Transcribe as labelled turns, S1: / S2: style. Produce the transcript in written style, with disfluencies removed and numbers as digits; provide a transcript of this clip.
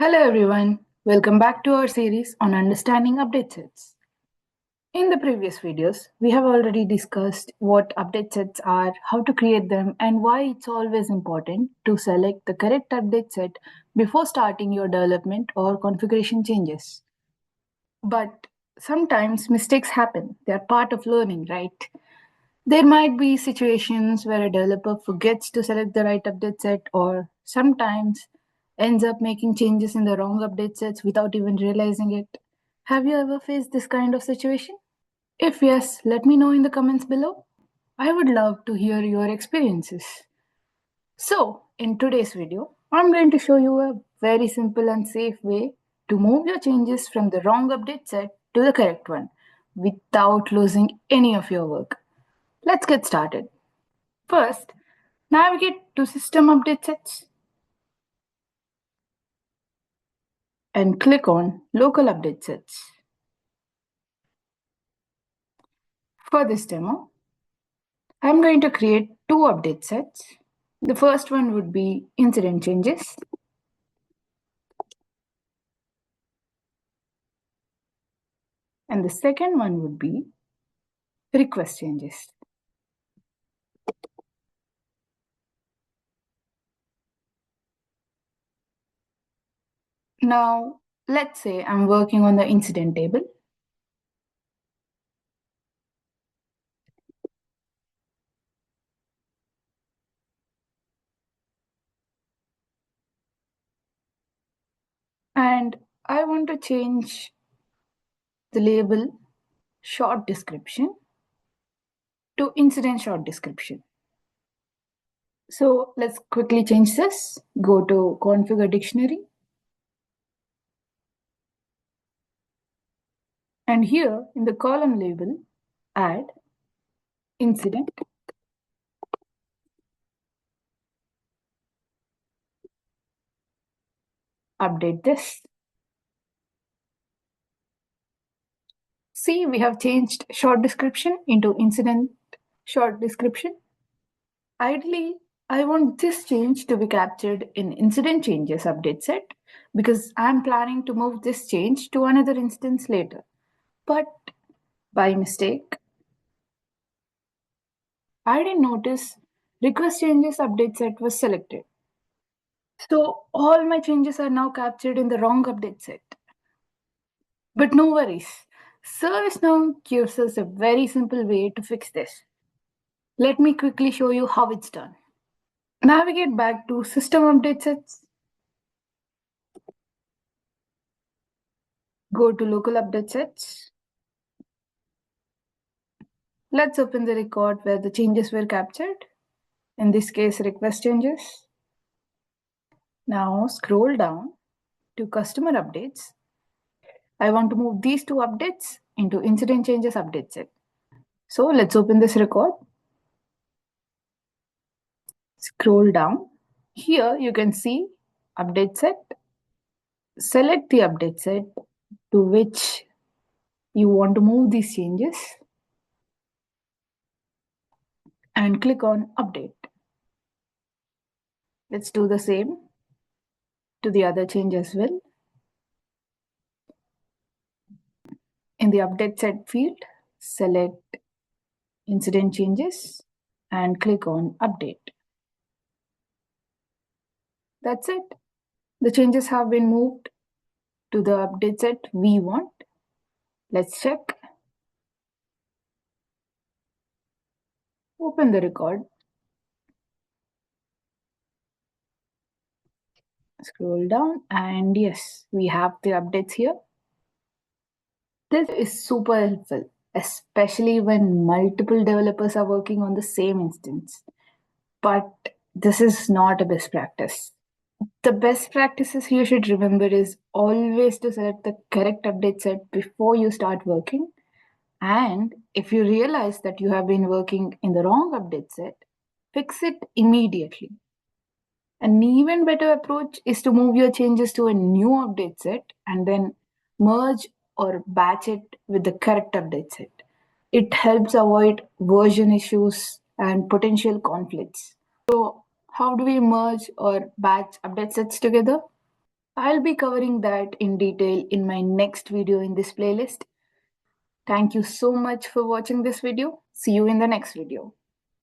S1: Hello everyone, welcome back to our series on understanding update sets. In the previous videos, we have already discussed what update sets are, how to create them, and why it's always important to select the correct update set before starting your development or configuration changes. But sometimes mistakes happen, they are part of learning, right? There might be situations where a developer forgets to select the right update set or sometimes ends up making changes in the wrong update sets without even realizing it. Have you ever faced this kind of situation? If yes, let me know in the comments below. I would love to hear your experiences. So, in today's video, I'm going to show you a very simple and safe way to move your changes from the wrong update set to the correct one without losing any of your work. Let's get started. First, navigate to System Update Sets and click on Local Update Sets. For this demo, I'm going to create two update sets. The first one would be Incident Changes, and the second one would be Request Changes. Now, let's say I'm working on the incident table. And I want to change the label short description to incident short description. So let's quickly change this. Go to Configure Dictionary. And here in the column label, add incident, update this. See, we have changed short description into incident short description. Ideally, I want this change to be captured in incident changes update set because I'm planning to move this change to another instance later. But by mistake, I didn't notice request changes update set was selected. So all my changes are now captured in the wrong update set. But no worries. ServiceNow gives us a very simple way to fix this. Let me quickly show you how it's done. Navigate back to System Update Sets. Go to Local Update Sets. Let's open the record where the changes were captured. In this case, request changes. Now scroll down to Customer Updates. I want to move these two updates into Incident Changes Update Set. So let's open this record. Scroll down. Here you can see update set. Select the update set to which you want to move these changes and click on update. Let's do the same to the other change as well. In the update set field, select incident changes and click on update. That's it. The changes have been moved to the update set we want. Let's check. Open the record. Scroll down and yes, we have the updates here. This is super helpful, especially when multiple developers are working on the same instance. But this is not a best practice. The best practices you should remember is always to select the correct update set before you start working. And if you realize that you have been working in the wrong update set, fix it immediately. An even better approach is to move your changes to a new update set and then merge or batch it with the correct update set. It helps avoid version issues and potential conflicts. So, how do we merge or batch update sets together? I'll be covering that in detail in my next video in this playlist. Thank you so much for watching this video. See you in the next video.